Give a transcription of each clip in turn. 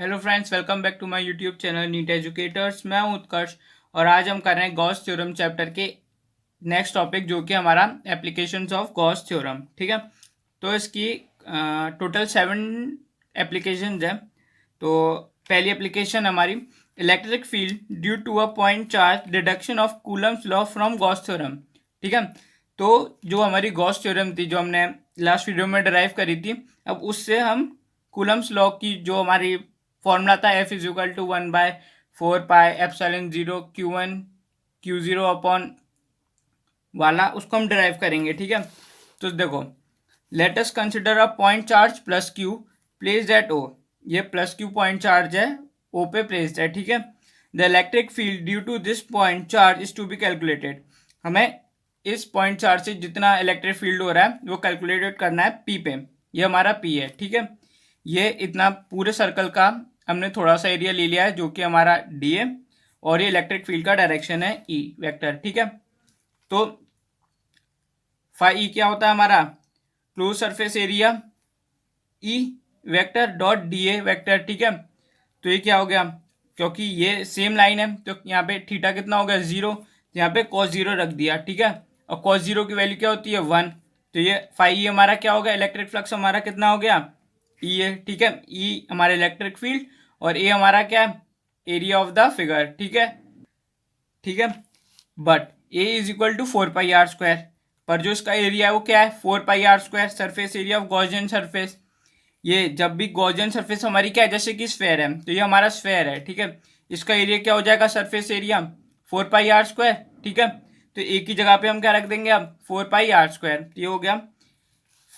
Hello friends, welcome back to my YouTube channel NEET educators. मैं हूं उत्कर्ष और आज हम कर रहे हैं गॉस थ्योरम चैप्टर के नेक्स्ट टॉपिक, जो कि हमारा एप्लीकेशंस ऑफ गॉस थ्योरम। ठीक है, तो इसकी टोटल 7 एप्लीकेशंस हैं। तो पहली एप्लीकेशन हमारी electric field due to a point charge deduction of Coulomb's law from Gauss theorem. ठीक है, तो जो हमारी गॉस थ्योरम थी, जो हमने लास्ट वीडियो में डिराइव करी थी, अब उससे हम कूलम्स लॉ की जो हमारी फॉर्मूला था F=1/4πε0Q1 Q0 वाला, उसको हम डिराइव करेंगे। ठीक है, तो देखो, let us consider a point charge plus Q placed at O. ये प्लस क्यू पॉइंट चार्ज है, ओ पे प्लेस्ड है। ठीक है, the electric field due to this point charge is to be calculated. हमें इस पॉइंट चार्ज से जितना इलेक्ट्रिक फील्ड हो रहा है वो कैलकुलेट करना है पी पे। ये हमारा पी है। ठीक है, ये इतना पूरे सर्कल का हमने थोड़ा सा एरिया ले लिया है, जो कि हमारा डी है, और ये इलेक्ट्रिक फील्ड का डायरेक्शन है ई वेक्टर। ठीक है, तो फाई ई क्या होता है हमारा? Close surface area E vector dot D A vector. ठीक है, तो ये क्या हो गया? क्योंकि ये सेम लाइन है तो यहाँ पे थीटा कितना हो गया? 0। यहाँ पे cos 0 रख दिया। ठीक है, और cos 0 की वैल्यू क्या होती है? 1। तो ये फाई ई हमारा क्या हो गया? इलेक्ट्रिक फ्लक्स हमारा कितना हो गया? ई है। ठीक है, ई हमारा इलेक्ट्रिक फील्ड और ए हमारा क्या है? Area of the figure. ठीक है, ठीक है, but A is equal to 4πr²। पर जो इसका एरिया है वो क्या है? 4πr², surface area of Gaussian surface. ये जब भी गॉसियन सरफेस हमारी क्या है? जैसे कि स्फेयर है, तो ये हमारा स्फेयर है। ठीक है, इसका एरिया क्या हो जाएगा? Surface area 4πr²। ठीक है, तो एक ही जगह पे हम क्या रख देंगे अब? 4πr²। ये हो गया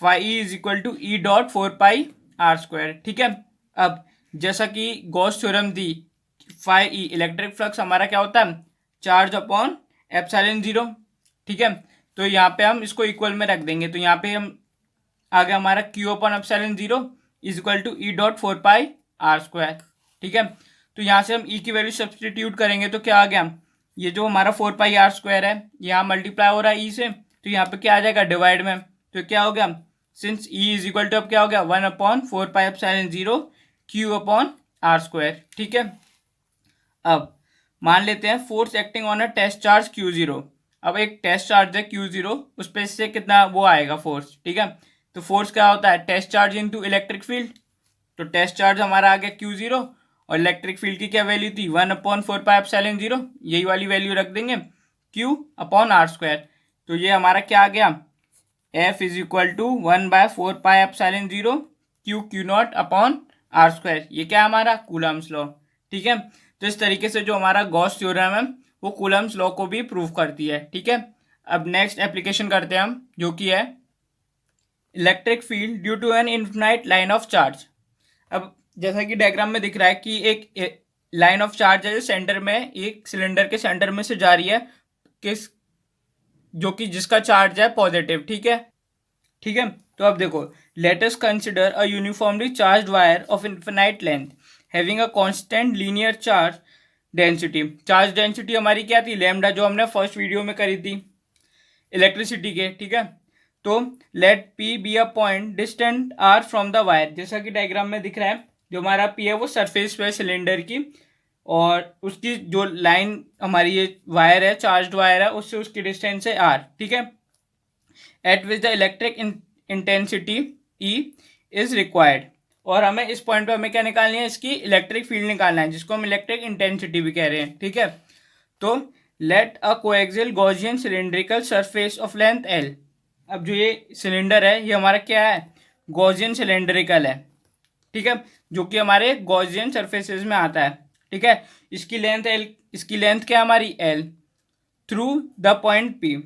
phi is equal to E dot 4πr²। ठीक है, अब जैसा कि गॉस थ्योरम थी, फाई ई इलेक्ट्रिक फ्लक्स हमारा क्या होता है? Charge upon ε0। ठीक है, तो यहाँ पे हम इसको इक्वल में रख देंगे, तो यहाँ पे हम आ गया हमारा Q upon ε0 is equal to E dot 4πr²। ठीक है, तो यहाँ से हम ई की वैल्यू सब्सटीट्यूट करेंगे तो क्या आ गया? ये जो हमारा 4πr² है, यहाँ मल्टीप्लाई हो रहा है ई से, तो यहाँ पे क्या आ जाएगा? डिवाइड में। तो क्या हो गया? Since E is equal to अब क्या हो गया? 1/4πε0 Q अपॉन r²। ठीक है, अब मान लेते हैं force acting on a test charge Q0। अब एक टेस्ट चार्ज है Q0, उस पर से कितना वो आएगा फोर्स। ठीक है, तो फोर्स क्या होता है? Test charge into electric field. तो टेस्ट चार्ज हमारा आ गया Q0 और इलेक्ट्रिक फील्ड की क्या वैल्यू थी? 1/4πε0। यही वाली वैल्यू रख देंगे Q अपॉन r²। तो ये हमारा क्या आ गया? F is equal to 1/4πε0 Q0 upon r²। ये क्या हमारा? Coulomb's law. ठीक है, तो इस तरीके से जो हमारा गॉस थ्योरम है वो कूलम्स लॉ को भी प्रूव करती है। ठीक है, अब नेक्स्ट एप्लीकेशन करते हैं हम, जो कि है electric field due to an infinite line of charge. अब जैसा कि डायग्राम में दिख रहा है कि एक लाइन ऑफ चार्ज है जो सेंटर में, एक सिलेंडर के सेंटर में से जा रही है, किस जो कि जिसका चार्ज है पॉजिटिव। ठीक है, ठीक है, तो अब देखो, let us consider a uniformly charged wire of infinite length having a constant linear charge density. Charge density हमारी क्या थी? लैम्डा, जो हमने फर्स्ट वीडियो में करी थी इलेक्ट्रिसिटी के। ठीक है, तो let P be a point distant R from the wire. जैसा कि डायग्राम में दिख रहा है, जो हमारा पी है वो सरफेस पे सिलेंडर की, और उसकी जो लाइन हमारी ये वायर है, चार्ज्ड वायर है, उससे उसकी डिस्टेंस है आर। ठीक है, eight which the electric intensity E is required. और हमें इस पॉइंट पे हमें क्या निकालनी है? इसकी इलेक्ट्रिक फील्ड निकालना है, जिसको हम इलेक्ट्रिक इंटेंसिटी भी कह रहे हैं। ठीक है, तो let a coaxial Gaussian cylindrical surface of length L. अब जो ये सिलेंडर है ये हमारा क्या है? गॉसियन सिलेंड्रिकल है। ठीक है, जो कि हमारे गॉसियन सरफेसेस में आता है। ठीक है, इसकी लेंथ एल, इसकी लेंथ क्या है हमारी? L, through the point P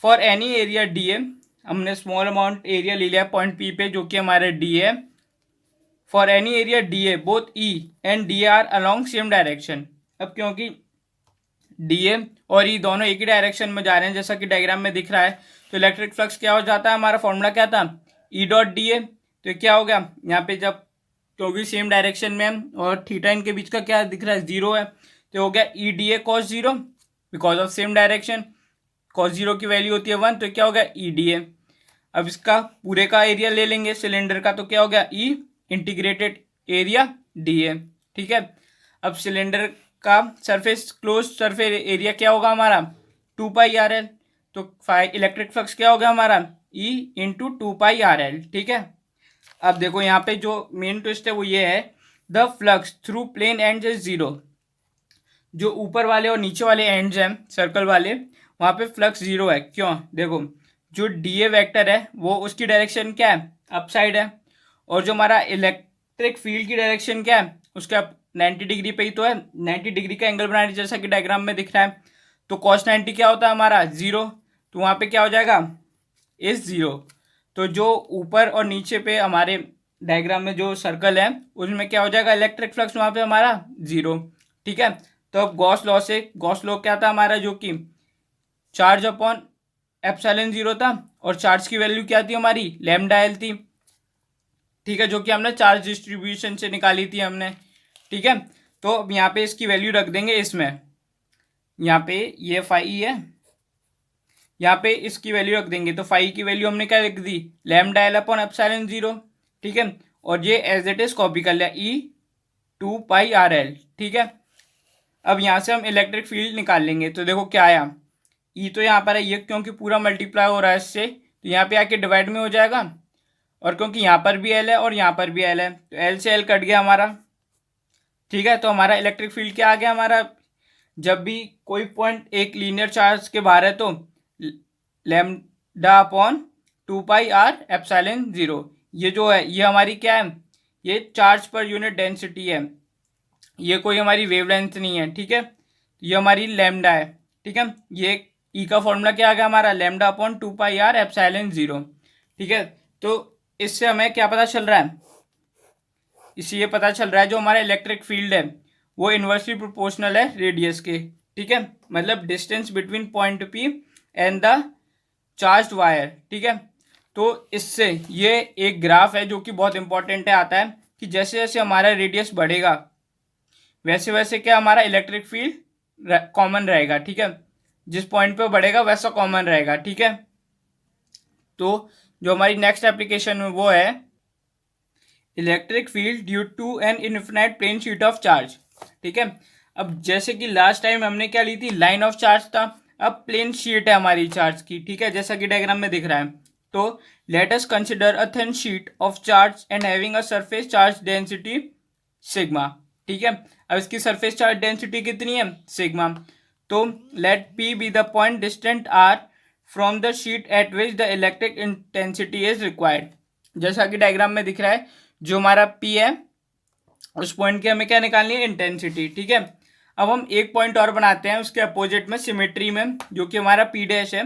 for any area D A. हमने स्मॉल अमाउंट एरिया ले लिया पॉइंट पी पे, जो कि हमारे डी है। For any area D A both E and D R along same direction. अब क्योंकि डी ए और ई दोनों एक ही डायरेक्शन में जा रहे हैं, जैसा कि डायग्राम में दिख रहा है, तो इलेक्ट्रिक फ्लक्स क्या हो जाता है? हमारा फॉर्मूला क्या था? E dot D A. तो क्या हो गया यहाँ पे? जब क्योंकि सेम डायरेक्शन में है और थीटा इनके बीच का क्या दिख रहा है? 0 है, तो हो गया E D A cos 0 because of same direction. Cos 0 की वैल्यू होती है 1, तो क्या हो गया? E D A. अब इसका पूरे का एरिया ले लेंगे सिलेंडर का, तो क्या हो गया? ई इंटीग्रेटेड एरिया डी ए, ठीक है। अब सिलेंडर का सरफेस क्लोज सरफेस एरिया क्या होगा हमारा 2πr l, तो इलेक्ट्रिक फ्लक्स क्या होगा हमारा E इंटू 2πr l, ठीक है। अब देखो यहाँ पे जो मेन ट्विस्ट है वो ये है, the flux through plane and is zero. जो ऊपर वाले और नीचे वाले एंड्स हैं सर्कल वाले, वहाँ पे फ्लक्स जीरो है। क्यों? देखो जो डी ए वैक्टर है वो उसकी डायरेक्शन क्या है अप साइड है, और जो हमारा इलेक्ट्रिक फील्ड की डायरेक्शन क्या है उसका 90 डिग्री पे ही तो है। 90 डिग्री का एंगल बनाने जैसा कि डायग्राम में दिख रहा है, तो cos 90 क्या होता है हमारा जीरो, तो वहाँ पे क्या हो जाएगा इस जीरो। तो जो ऊपर और नीचे पे हमारे डायग्राम में जो सर्कल है उसमें क्या हो जाएगा इलेक्ट्रिक फ्लक्स वहाँ पे हमारा जीरो, ठीक है। तो अब गॉस लॉ से, गॉस लॉ क्या था हमारा जो कि चार्ज अपॉन एप्सिलॉन जीरो था, और चार्ज की वैल्यू क्या थी हमारी लैम्डा एल थी, ठीक है, जो कि हमने चार्ज डिस्ट्रीब्यूशन से निकाली थी हमने, ठीक है। तो अब यहाँ पे इसकी वैल्यू रख देंगे इसमें, यहाँ पे ये फाई है, यहाँ पे इसकी वैल्यू रख देंगे, तो फाई की वैल्यू हमने क्या लिख दी lambda L upon epsilon zero, ठीक है। और ये एज इट इज कॉपी कर लिया E2πr l, ठीक है। अब यहाँ से हम इलेक्ट्रिक फील्ड निकाल लेंगे, तो देखो क्या आया ई तो यहाँ पर है, ये क्योंकि पूरा मल्टीप्लाई हो रहा है इससे, तो यहाँ पे आके डिवाइड में हो जाएगा, और क्योंकि यहाँ पर भी एल है और यहाँ पर भी एल है, तो एल से एल कट गया हमारा, ठीक है। तो हमारा इलेक्ट्रिक फील्ड क्या आ गया हमारा, जब भी कोई पॉइंट एक लीनियर चार्ज के बाहर है तो lambda upon 2πr epsilon zero, ये जो है ये हमारी क्या है, ये चार्ज पर यूनिट डेंसिटी है, ये कोई हमारी वेवलेंथ नहीं है, ठीक है। ये हमारी लैम्डा है, ठीक है। ये ई का फॉर्मूला क्या आ गया हमारा lambda upon 2πr epsilon zero, ठीक है। तो इससे हमें क्या पता चल रहा है, इससे ये पता चल रहा है जो हमारा इलेक्ट्रिक फील्ड है वो इन्वर्सली प्रोपोर्शनल है रेडियस के, ठीक है, मतलब distance between point P and the charged wire, ठीक है। तो इससे ये एक ग्राफ है जो कि बहुत इंपॉर्टेंट है, आता है कि जैसे जैसे हमारा रेडियस बढ़ेगा वैसे वैसे क्या हमारा इलेक्ट्रिक फील्ड कॉमन रहेगा, ठीक है। जिस पॉइंट पे बढ़ेगा वैसा कॉमन रहेगा, ठीक है। तो जो हमारी नेक्स्ट एप्लीकेशन है वो है electric field due to an infinite plane sheet of charge, ठीक है। अब जैसे कि लास्ट टाइम हमने क्या ली थी लाइन ऑफ चार्ज था, अब प्लेन शीट है हमारी चार्ज की, ठीक है, जैसा कि डायग्राम में दिख रहा है। तो late us consider a thin sheet of charge and having a surface charge density sigma, ठीक है। अब इसकी सरफेस चार्ज डेंसिटी कितनी है सिग्मा, तो let P be the point distant R from the sheet at which the electric intensity is required, जैसा कि diagram में दिख रहा है। जो हमारा पी है उस पॉइंट की हमें क्या निकालनी है इंटेंसिटी, ठीक है। अब हम एक पॉइंट और बनाते हैं उसके अपोजिट में सिमेट्री में, जो कि हमारा पी डैश है।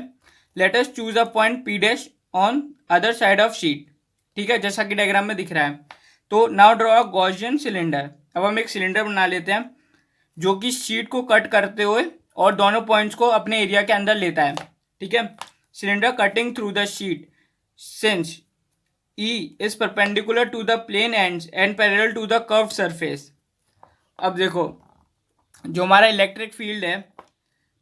Let us choose a point P dash on other side of sheet, ठीक है, जैसा कि डायग्राम में दिख रहा है। तो now draw a Gaussian cylinder. अब हम एक सिलेंडर बना लेते हैं जो कि शीट को कट करते हुए और दोनों पॉइंट्स को अपने एरिया के अंदर लेता है, ठीक है। Cylinder cutting through the sheet since E is perpendicular to the plane ends and parallel to the curved surface। अब देखो जो हमारा इलेक्ट्रिक फील्ड है,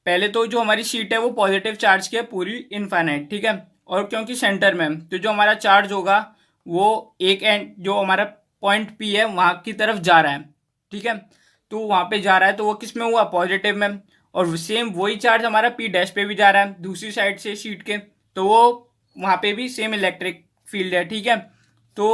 पहले तो जो हमारी शीट है वो पॉजिटिव चार्ज की है पूरी इनफाइनाइट, ठीक है। और क्योंकि सेंटर में तो जो हमारा चार्ज होगा वो एक एंड जो हमारा पॉइंट पी है वहाँ की तरफ जा रहा है, ठीक है। तो वहाँ पे जा रहा है तो वो किस में हुआ पॉजिटिव में, और सेम वही चार्ज हमारा पी डैश पे भी जा रहा है दूसरी साइड से शीट के, तो वो वहाँ पे भी सेम इलेक्ट्रिक फील्ड है, ठीक है। तो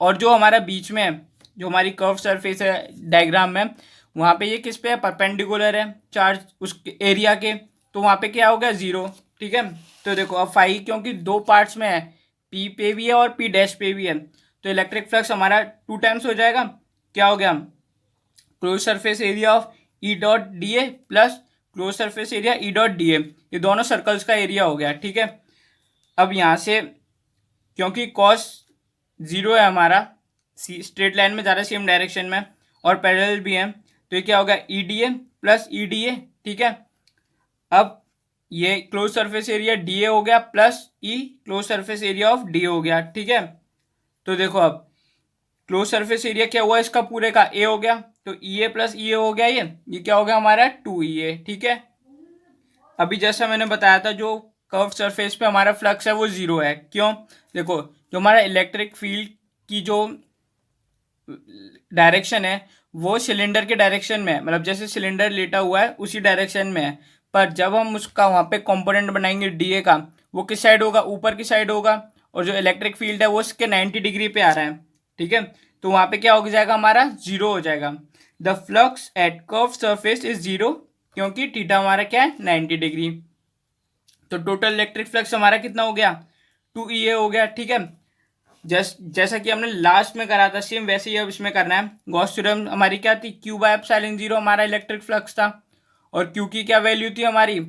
और जो हमारा बीच में है जो हमारी कर्व सरफेस है डायग्राम में, वहाँ पे ये किस पे है परपेंडिकुलर है चार्ज उस एरिया के, तो वहाँ पे क्या हो गया जीरो, ठीक है। तो देखो अब फाई क्योंकि दो पार्ट्स में है, पी पे भी है और पी डैश पे भी है, तो इलेक्ट्रिक फ्लक्स हमारा 2 टाइम्स हो जाएगा, क्या हो गया close surface area of E dot D A plus close surface area E dot D A, ये दोनों सर्कल्स का एरिया हो गया, ठीक है। अब यहाँ से क्योंकि कॉस जीरो है हमारा स्ट्रेट लाइन में जा रहा है सेम डायरेक्शन में और पैरेलल भी है, तो ये क्या होगा E D A plus E D A, ठीक है। अब ये close surface area D A हो गया plus E close surface area of D हो गया, ठीक है। तो देखो अब क्लोज सरफेस एरिया क्या हुआ इसका पूरे का ए हो गया, तो ई ए प्लस ई ए हो गया, ये क्या हो गया हमारा 2E ठीक है। अभी जैसा मैंने बताया था जो कर्व सरफेस पे हमारा फ्लक्स है वो जीरो है, क्यों? देखो जो हमारा इलेक्ट्रिक फील्ड की जो डायरेक्शन है वो सिलेंडर के डायरेक्शन में है, मतलब जैसे सिलेंडर लेटा हुआ है उसी डायरेक्शन में है। पर जब हम उसका वहाँ पे कंपोनेंट बनाएंगे डीए का, वो किस साइड होगा, ऊपर की साइड होगा, और जो इलेक्ट्रिक फील्ड है वो उसके 90 डिग्री पे आ रहा है, ठीक है। तो वहाँ पे क्या हो जाएगा, हमारा जीरो हो जाएगा। The flux at curve surface is zero, क्योंकि थीटा हमारा क्या है, 90 डिग्री। तो टोटल इलेक्ट्रिक फ्लक्स हमारा कितना हो गया, 2E हो गया, ठीक है। जैसा कि हमने लास्ट में करा था सेम वैसे ही अब इसमें करना है। गॉस थ्योरम हमारी क्या थी, क्यू बाय एप्सिलॉन जीरो हमारा इलेक्ट्रिक फ्लक्स था, और क्यू की क्या वैल्यू थी हमारी,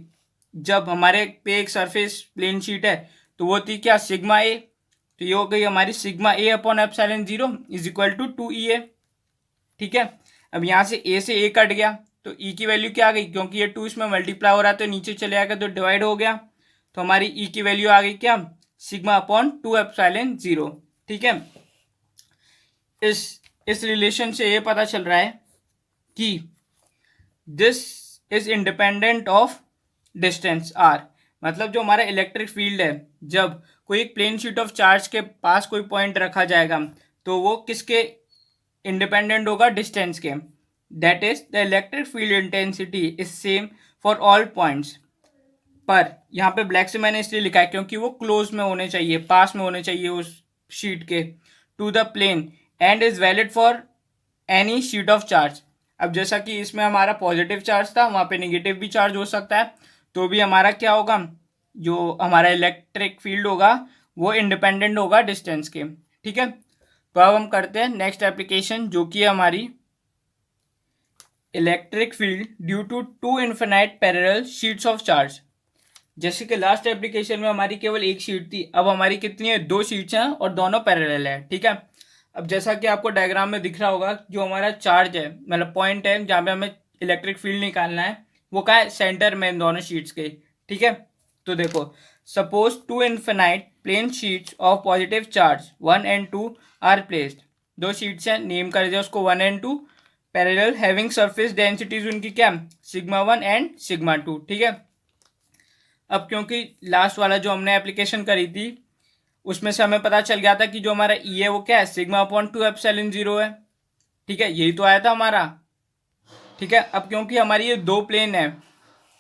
जब हमारे पे एक सरफेस प्लेन शीट है तो वो थी क्या, सिग्मा ए। तो ये हो गई हमारी sigma A upon epsilon zero is equal to 2E, ठीक है। अब यहाँ से ए से ए कट गया तो ई की वैल्यू क्या आ गई, क्योंकि ये 2 इसमें मल्टीप्लाई हो रहा है तो नीचे चले आएगा तो डिवाइड हो गया। तो हमारी ई की वैल्यू आ गई क्या, सिग्मा अपॉन 2 एप्सिलॉन जीरो, ठीक है। इस रिलेशन से ये पता चल रहा है कि this is independent of distance R, मतलब जो हमारा इलेक्ट्रिक फील्ड है, जब कोई एक प्लेन शीट ऑफ चार्ज के पास कोई पॉइंट रखा जाएगा तो वो किसके इंडिपेंडेंट होगा, डिस्टेंस के। That is the electric field intensity is same for all points. पर यहाँ पे ब्लैक से मैंने इसलिए लिखा है क्योंकि वो क्लोज में होने चाहिए, पास में होने चाहिए उस शीट के, to the plane, and is valid for any sheet of charge. अब जैसा कि इसमें हमारा पॉजिटिव चार्ज था, वहाँ पे नेगेटिव भी चार्ज हो सकता है, तो भी हमारा क्या होगा, जो हमारा इलेक्ट्रिक फील्ड होगा वो इंडिपेंडेंट होगा डिस्टेंस के, ठीक है। तो अब हम करते हैं नेक्स्ट एप्लीकेशन, जो कि हमारी electric field due to two infinite parallel sheets of charge. जैसे कि लास्ट एप्लीकेशन में हमारी केवल एक शीट थी, अब हमारी कितनी है, 2 शीट्स हैं और दोनों पैरेलल है, ठीक है। अब जैसा कि आपको डायग्राम में दिख रहा होगा, जो हमारा चार्ज है, मतलब पॉइंट है जहाँ पे हमें इलेक्ट्रिक फील्ड निकालना है, वो कहाँ है, सेंटर में इन दोनों शीट्स के, ठीक है। तो देखो, suppose two infinite plane sheets of positive charge 1 and 2 are placed. 2 sheets हैं, नेम कर दिया उसको 1 and 2, parallel, having surface densities उनकी क्या, सिग्मा 1 एंड सिग्मा 2, ठीक है। अब क्योंकि लास्ट वाला जो हमने एप्लीकेशन करी थी उसमें से हमें पता चल गया था कि जो हमारा ई है वो क्या है, सिग्मा अपॉन 2 एप्सिलॉन जीरो है, ठीक है, यही तो आया था हमारा, ठीक है। अब क्योंकि हमारी ये 2 प्लेन है,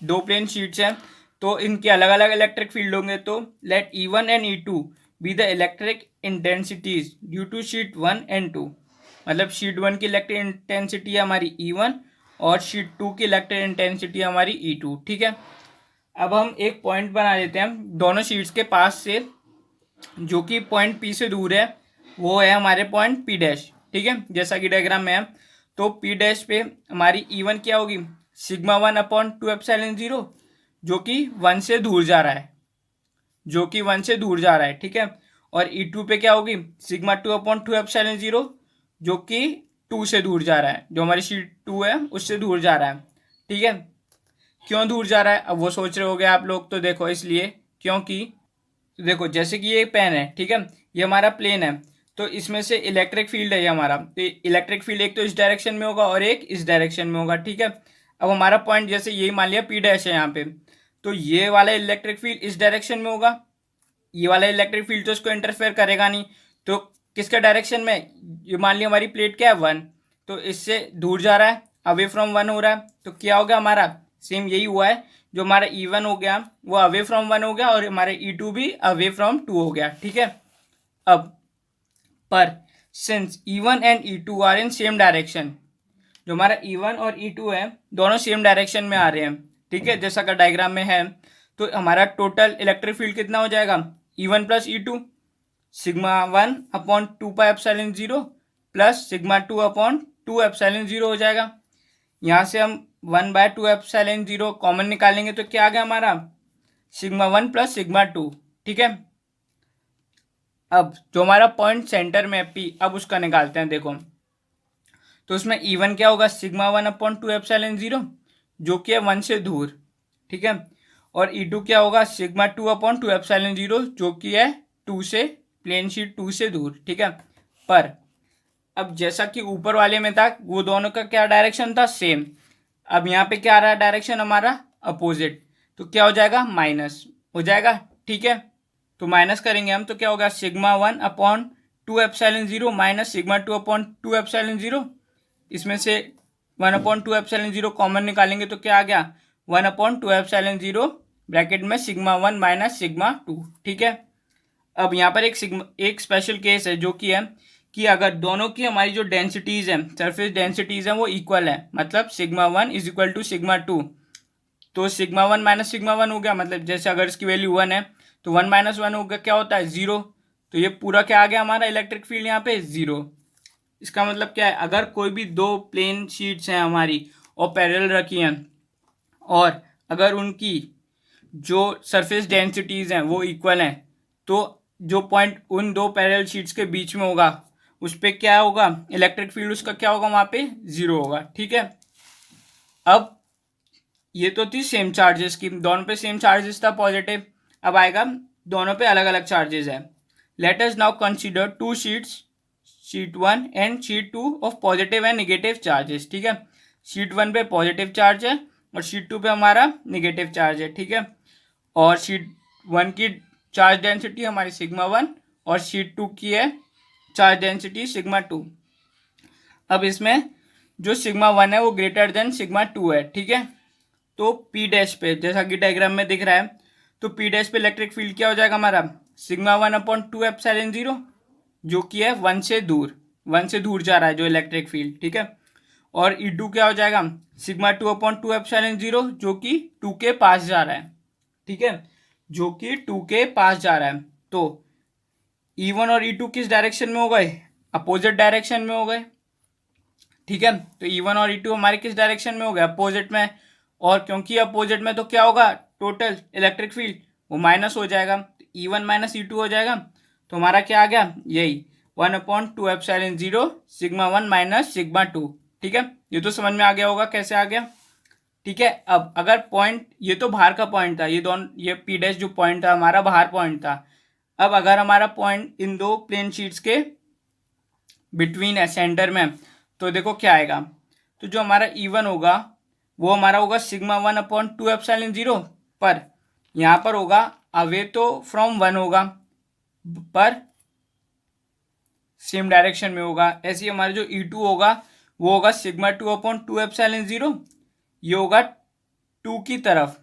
2 प्लेन शीट्स हैं, तो इनके अलग अलग इलेक्ट्रिक फील्ड होंगे, तो let E1 and E2 be the electric intensities due to sheet 1 and 2। मतलब शीट 1 की इलेक्ट्रिक इंटेंसिटी है हमारी E1 और शीट 2 की इलेक्ट्रिक इंटेंसिटी है हमारी E2, ठीक है। अब हम एक पॉइंट बना लेते हैं दोनों शीट्स के पास से, जो कि पॉइंट पी से दूर है, वो है हमारे पॉइंट पी डैश, ठीक है, जैसा कि डायग्राम में है। तो पी डैश पे हमारी E1 क्या होगी, सिग्मा 1 अपॉन 2 एप्सिलॉन जीरो, जो कि 1 से दूर जा रहा है, जो कि 1 से दूर जा रहा है, ठीक है। और E2 पे क्या होगी, सिग्मा 2 अपॉन 2 एप्सिलॉन जीरो, जो कि 2 से दूर जा रहा है, जो हमारी शीट 2 है उससे दूर जा रहा है, ठीक है। क्यों दूर जा रहा है, अब वो सोच रहे होगे आप लोग, तो देखो इसलिए क्योंकि देखो जैसे कि ये पेन है, ठीक है, ये हमारा प्लेन है, तो इसमें से इलेक्ट्रिक फील्ड है ये हमारा, तो इलेक्ट्रिक फील्ड एक तो इस डायरेक्शन में होगा और एक इस डायरेक्शन में होगा, ठीक है। अब हमारा पॉइंट जैसे यही मान लिया पी डैश है यहाँ पे, तो ये वाला इलेक्ट्रिक फील्ड इस डायरेक्शन में होगा, ये वाला इलेक्ट्रिक फील्ड तो इसको इंटरफेयर करेगा नहीं, तो किसका डायरेक्शन में, ये मान लिया हमारी प्लेट क्या है 1, तो इससे दूर जा रहा है, अवे फ्रॉम 1 हो रहा है, तो क्या होगा हमारा, सेम यही हुआ है, जो हमारा E1 हो गया वो अवे फ्रॉम 1 हो गया और हमारा E2 भी अवे फ्रॉम 2 हो गया, ठीक है। अब पर since E1 and E2 are in same direction, जो हमारा E1 और E2 है दोनों सेम डायरेक्शन में आ रहे हैं, ठीक है, जैसा का डायग्राम में है, तो हमारा टोटल इलेक्ट्रिक फील्ड कितना हो जाएगा, E1 plus E2, sigma 1 upon 2 pi epsilon zero plus sigma 2 upon 2 epsilon zero हो जाएगा। यहाँ से हम 1 बाय 2 एप्सिलॉन जीरो कॉमन निकालेंगे तो क्या आ गया हमारा, सिग्मा 1 प्लस सिग्मा 2, ठीक है। अब जो हमारा पॉइंट सेंटर में है P, अब उसका निकालते हैं, देखो तो उसमें E1 क्या होगा, सिग्मा 1 अपॉन 2 एप्सिलॉन जीरो, जो कि है 1 से दूर, ठीक है। और E2 क्या होगा, सिग्मा 2 अपॉन 2 एप्सिलॉन जीरो, जो कि है 2 से, प्लेन शीट 2 से दूर, ठीक है। पर अब जैसा कि ऊपर वाले में था वो दोनों का क्या डायरेक्शन था, सेम। अब यहाँ पे क्या आ रहा है डायरेक्शन हमारा, अपोजिट, तो क्या हो जाएगा, माइनस हो जाएगा, ठीक है। तो माइनस करेंगे हम तो क्या होगा, sigma 1 upon two epsilon zero minus sigma two upon two epsilon zero, इसमें से one upon two epsilon zero common निकालेंगे तो क्या आ गया, one upon two epsilon zero bracket में sigma one minus sigma two. ठीक है, अब यहाँ पर एक स्पेशल केस है जो कि है कि अगर दोनों की हमारी जो डेंसिटीज है, सरफेस डेंसिटीज है, वो इक्वल है, मतलब sigma one is equal to sigma two, तो sigma one minus sigma one हो गया, मतलब जैसे अगर इसकी वैल्यू वन है तो वन माइनस वन हो गया, क्या होता है, जीरो। तो ये पूरा क्या आ गया हमारा इलेक्ट्रिक फील्ड यहाँ पे जीरो। इसका मतलब क्या है, अगर कोई भी दो प्लेन शीट्स हैं हमारी और पैरेलल रखी हैं और अगर उनकी जो सरफेस डेंसिटीज हैं वो इक्वल हैं, तो जो पॉइंट उन दो पैरेलल शीट्स के बीच में होगा उस पर क्या होगा, इलेक्ट्रिक फील्ड उसका क्या होगा, वहाँ पे जीरो होगा। ठीक है, अब ये तो थी सेम चार्जेस की, दोनों पे सेम चार्जेस था पॉजिटिव। अब आएगा दोनों पे अलग अलग चार्जेस है। Let us now consider two sheets, sheet one and sheet two of positive and negative charges. ठीक है, शीट वन पे पॉजिटिव चार्ज है और शीट टू पे हमारा निगेटिव चार्ज है। ठीक है, और शीट वन की चार्ज डेंसिटी हमारी सिग्मा वन और शीट टू की है चार्ज डेंसिटी सिग्मा टू। अब इसमें जो सिग्मा वन है वो ग्रेटर देन सिग्मा टू है। ठीक है, तो पी डैश पे जैसा कि डायग्राम में दिख रहा है, तो पी डैश पे इलेक्ट्रिक फील्ड क्या हो जाएगा हमारा, sigma one upon two epsilon zero, जो कि है वन से दूर जा रहा है जो इलेक्ट्रिक फील्ड। ठीक है, और ई टू क्या हो जाएगा, sigma two upon two epsilon zero, जो कि टू के पास जा रहा है। ठीक है, जो कि टू के पास जा रहा है, तो ई वन और ई टू किस डायरेक्शन में हो गए, अपोजिट डायरेक्शन में हो गए। ठीक है, तो ई वन और ई टू हमारे किस डायरेक्शन में हो गए, अपोजिट में, और क्योंकि अपोजिट में तो क्या होगा, टोटल इलेक्ट्रिक फील्ड वो माइनस हो जाएगा, E one minus E two हो जाएगा, तो हमारा क्या आ गया, यही one upon two epsilon zero sigma one minus sigma two. ठीक है, ये तो समझ में आ गया होगा कैसे आ गया। ठीक है, अब अगर पॉइंट, ये तो बाहर का पॉइंट था, ये पी डैश जो पॉइंट था हमारा बाहर पॉइंट था। अब अगर हमारा पॉइंट इन दो प्लेन शीट्स के बिटवीन है, सेंटर में, तो देखो क्या आएगा, तो जो हमारा ई वन होगा वो हमारा होगा sigma one upon two epsilon zero, पर यहाँ पर होगा अवे तो फ्रॉम वन होगा, पर सेम डायरेक्शन में होगा। ऐसे ही हमारा जो ई टू होगा वो होगा sigma two upon two epsilon zero, ये होगा टू की तरफ।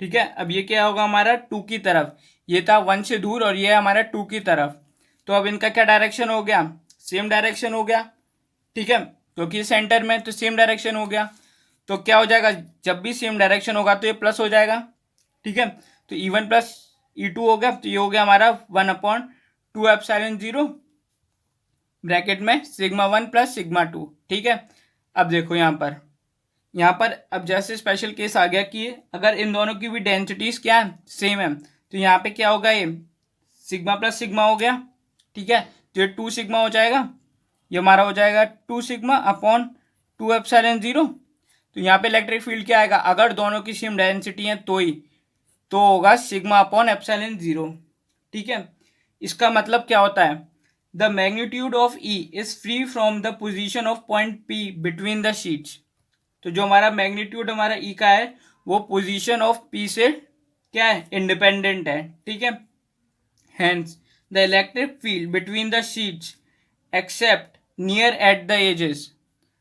ठीक है, अब ये क्या होगा हमारा टू की तरफ, ये था वन से दूर और ये है हमारा टू की तरफ, तो अब इनका क्या डायरेक्शन हो गया, सेम डायरेक्शन हो गया। ठीक है, क्योंकि सेंटर में तो सेम डायरेक्शन हो गया, तो क्या हो जाएगा, जब भी सेम डायरेक्शन होगा तो ये प्लस हो जाएगा। ठीक है, तो E one plus E two हो गया, तो ये हो गया हमारा one upon two epsilon zero bracket में sigma one plus sigma two. ठीक है, अब देखो यहाँ पर अब जैसे स्पेशल केस आ गया कि अगर इन दोनों की भी डेंसिटीज क्या है, सेम है, तो यहाँ पे क्या होगा, ये सिग्मा प्लस सिग्मा हो गया। ठीक है, तो ये टू सिग्मा हो जाएगा, ये हमारा हो जाएगा two sigma upon two epsilon zero. तो यहाँ पे इलेक्ट्रिक फील्ड क्या आएगा, अगर दोनों की सेम डेंसिटी है तो होगा सिग्मा अपॉन एप्सिलॉन जीरो। ठीक है, इसका मतलब क्या होता है, the magnitude of E is free from the position of point P between the sheets. तो जो हमारा मैग्नीट्यूड हमारा ई का है वो पोजीशन ऑफ पी से क्या है, इंडिपेंडेंट है। ठीक है, hence the electric field between the sheets except near at the edges,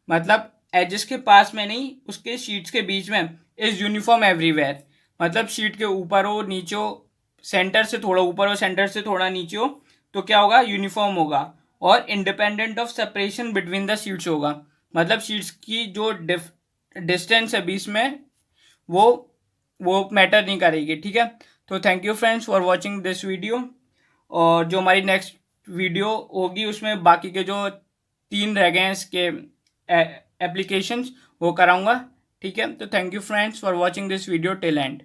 मतलब एजेस के पास में नहीं, उसके शीट्स के बीच में, इज यूनिफॉर्म एवरीवेयर, मतलब शीट के ऊपर हो नीचे हो, सेंटर से थोड़ा ऊपर हो सेंटर से थोड़ा नीचे हो, तो क्या होगा, यूनिफॉर्म होगा, और independent of separation between the sheets होगा, मतलब शीट्स की जो डिस्टेंस है बीच में वो मैटर नहीं करेगी। ठीक है, तो thank you friends for watching this video, और जो हमारी नेक्स्ट वीडियो होगी उसमें बाकी के जो 3 रह गए हैं इसके एप्लीकेशंस वो कराऊंगा। ठीक है, तो thank you friends for watching this video till and.